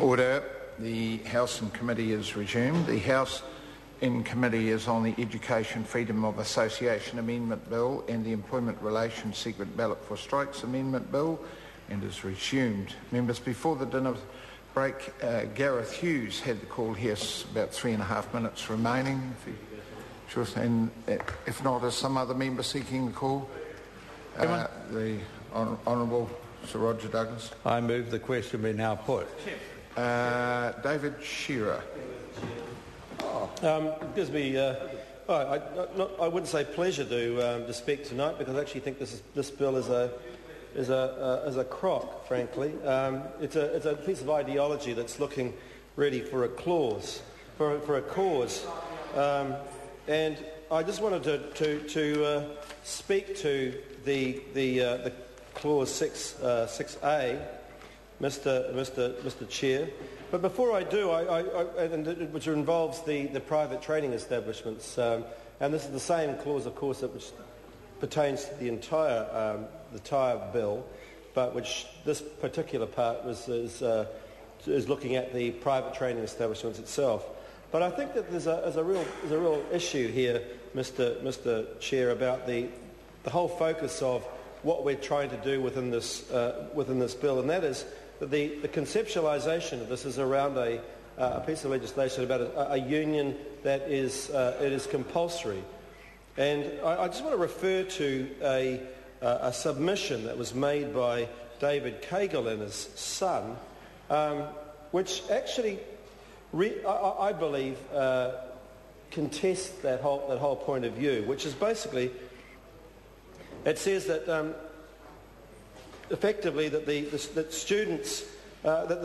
Order. The House and Committee is resumed. The House in Committee is on the Education Freedom of Association Amendment Bill and the Employment Relations Secret Ballot for Strikes Amendment Bill and is resumed. Members, before the dinner break, Gareth Hughes had the call. He has about 3.5 minutes remaining. And if not, is some other member seeking the call? The Honourable Sir Roger Douglas. I move the question be now put. David Shearer. It gives me, I wouldn't say pleasure to speak tonight, because I actually think this bill is a crock, frankly. It's a piece of ideology that's looking really for a cause, and I just wanted to speak to the clause 6A, Mr. Chair. But before I do, which involves the private training establishments, and this is the same clause, of course, which pertains to the entire bill, but which this particular part is looking at the private training establishments itself. But I think that there's a real issue here, Mr. Chair, about the whole focus of what we're trying to do within this bill, and that is that the conceptualisation of this is around a piece of legislation about a union that is compulsory. And I just want to refer to a submission that was made by David Cagle and his son, which actually, I believe, contests that whole point of view, which is basically, it says that effectively that the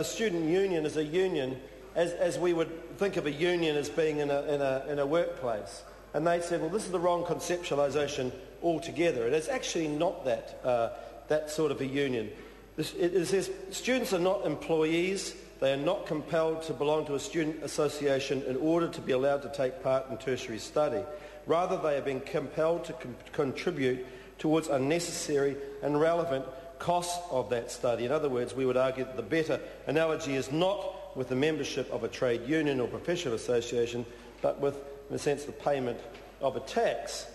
student union is a union as we would think of a union as being in a workplace. And they said, well, this is the wrong conceptualisation altogether. It is actually not that sort of a union. It says students are not employees. They are not compelled to belong to a student association in order to be allowed to take part in tertiary study. Rather, they are being compelled to contribute towards unnecessary and relevant costs of that study. In other words, we would argue that the better analogy is not with the membership of a trade union or professional association, but with, in a sense, the payment of a tax.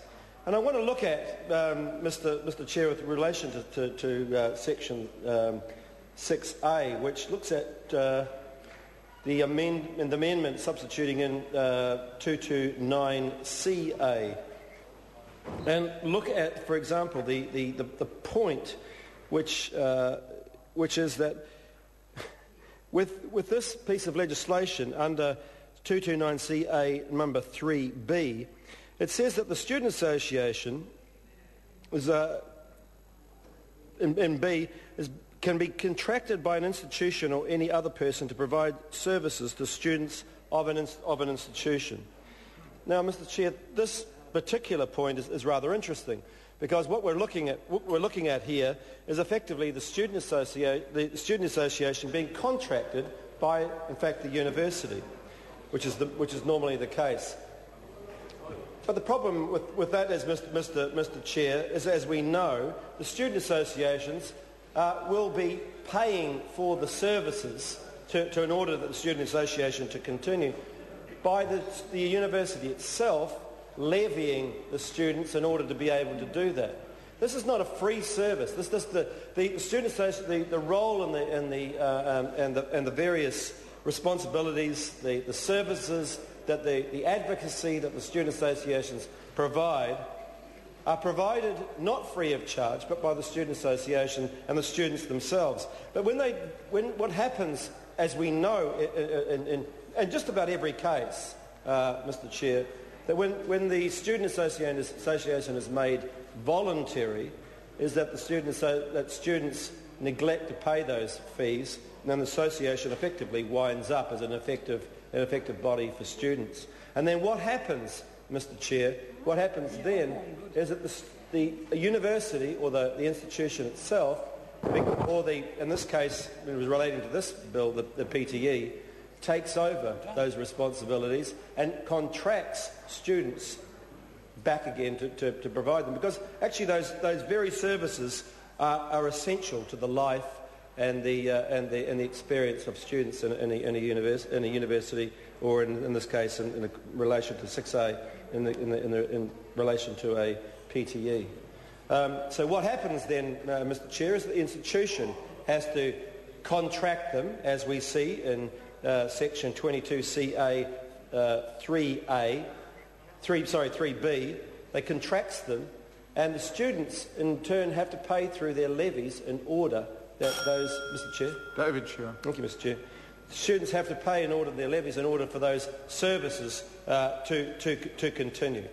And I want to look at, Mr. Chair, with relation to section 6A, which looks at the amendment substituting in 229CA, and look at, for example, the point which is that with this piece of legislation under 229CA number 3B, it says that the student association is, in B, can be contracted by an institution or any other person to provide services to students of an institution. Now, Mr. Chair, this particular point is rather interesting, because what we're looking at here is effectively the student association being contracted by, in fact, the university, which is normally the case. But the problem with that is, Mr. Chair, is, as we know, the student associations will be paying for the services in order that the student association to continue by the university itself levying the students in order to be able to do that. This is not a free service. The student association, the role and the various responsibilities, the services that the advocacy that the student associations provide are provided not free of charge, but by the student association and the students themselves. But when what happens, as we know, in just about every case, Mr. Chair, that when the student association is made voluntary, is that that students neglect to pay those fees, and then the association effectively winds up as an effective body for students. And then what happens, Mr. Chair? What happens then is that the university or the institution itself, or in this case, it was relating to this bill, the PTE, takes over those responsibilities and contracts students back again to provide them, because actually those very services are essential to the life and the experience of students in a university, or in this case in relation to 6A in relation to a PTE. So what happens then, Mr. Chair, is that the institution has to contract them, as we see in section 22CA 3B. They contracts them, and the students in turn have to pay through their levies in order that those... Mr. Chair? David Chair. Thank you, Mr. Chair. Students have to pay in order their levies in order for those services to continue.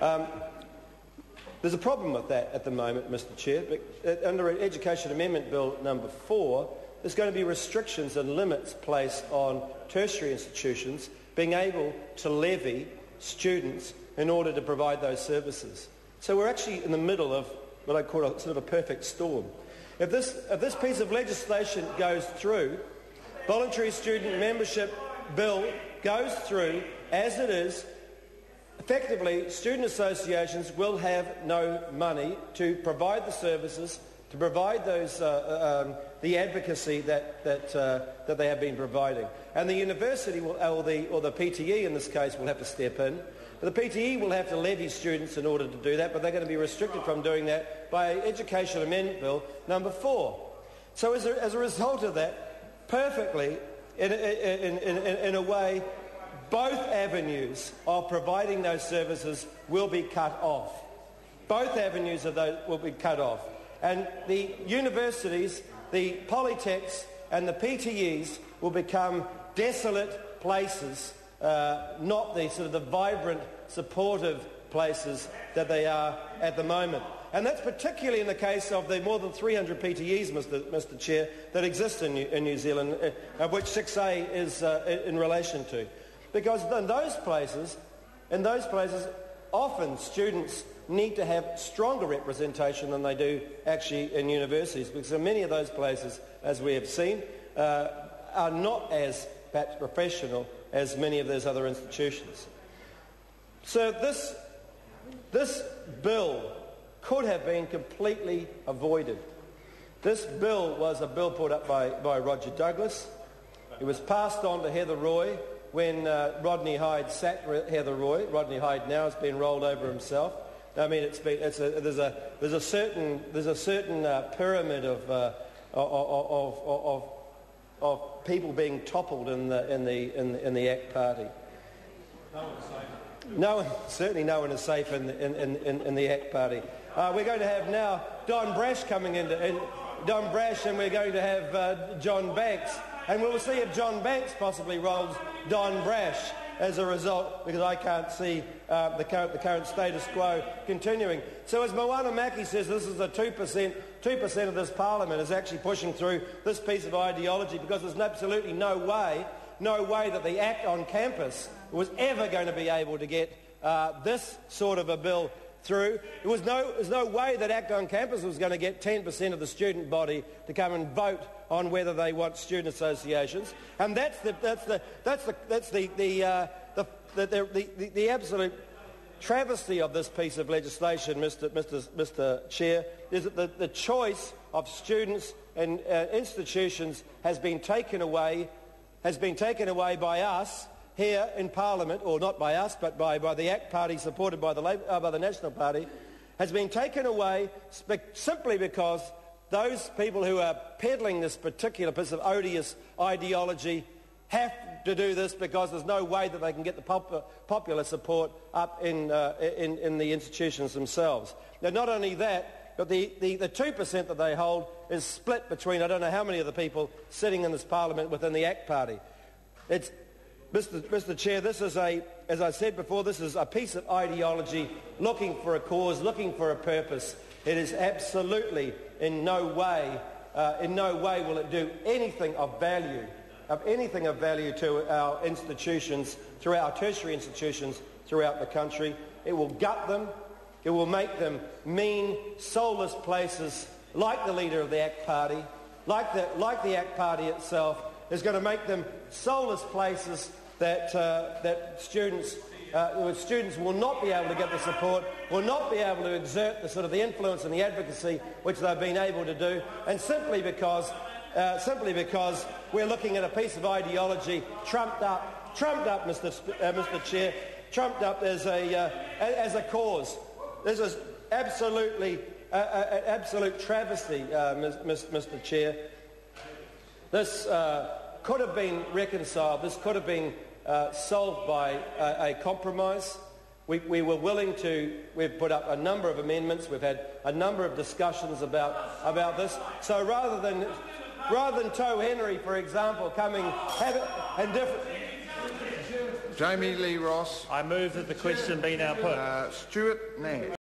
There's a problem with that at the moment, Mr. Chair. But under Education Amendment Bill number 4, there's going to be restrictions and limits placed on tertiary institutions being able to levy students in order to provide those services. So we're actually in the middle of what I call a sort of a perfect storm. If this piece of legislation goes through, voluntary student membership bill goes through as it is, effectively student associations will have no money to provide the services, to provide those the advocacy that they have been providing. And the university will, or the PTE in this case, will have to step in. But the PTE will have to levy students in order to do that, but they're going to be restricted from doing that by Education Amendment Bill number 4. So as a result of that, perfectly, in a way, both avenues of providing those services will be cut off. Both avenues of those will be cut off. And the universities, the polytechs and the PTEs will become desolate places, not the sort of the vibrant, supportive places that they are at the moment. And that's particularly in the case of the more than 300 PTEs, Mr. Chair, that exist in New Zealand, of which 6A is in relation to. Because in those places, often students need to have stronger representation than they do actually in universities, because in many of those places, as we have seen, are not as perhaps professional as many of those other institutions. So this bill could have been completely avoided. This bill was a bill put up by Roger Douglas. It was passed on to Heather Roy when Rodney Hyde sacked Heather Roy. Rodney Hyde now has been rolled over himself. I mean, there's a certain pyramid of people being toppled in the ACT Party. Certainly no one is safe in the ACT Party. We're going to have now Don Brash coming in, Don Brash, and we're going to have John Banks, and we'll see if John Banks possibly rolls Don Brash as a result, because I can't see the current status quo continuing. So as Moana Maki says, this is a 2% of this parliament is actually pushing through this piece of ideology, because there's absolutely no way that the ACT on campus was ever going to be able to get this sort of a bill through. There's no way that ACT on campus was going to get 10% of the student body to come and vote on whether they want student associations, and that's the absolute travesty of this piece of legislation, Mr. Chair, is that the choice of students and institutions has been taken away by us here in Parliament, or not by us, but by the ACT Party supported by the National Party, has been taken away simply because those people who are peddling this particular piece of odious ideology have to do this, because there's no way that they can get the popular support up in the institutions themselves. Now, not only that, but the 2% that they hold is split between I don't know how many of the people sitting in this Parliament within the ACT Party. Mr. Chair, this is as I said before, this is a piece of ideology looking for a cause, looking for a purpose. It is absolutely in no way will it do anything of value to our institutions, through our tertiary institutions throughout the country. It will gut them. It will make them mean, soulless places, like the leader of the ACT Party, like the ACT Party itself. Is going to make them soulless places that students will not be able to get the support, will not be able to exert the sort of the influence and the advocacy which they've been able to do, and simply because simply because we're looking at a piece of ideology trumped up, Mr. Chair, trumped up as a cause. This is absolutely an absolute travesty, Mr. Chair. This could have been reconciled. This could have been solved by a compromise. We were willing to. We've put up a number of amendments. We've had a number of discussions about this. So rather than Toe Henry, for example, coming and different. Jamie Lee Ross. I move that the question be now put. Stuart Nash.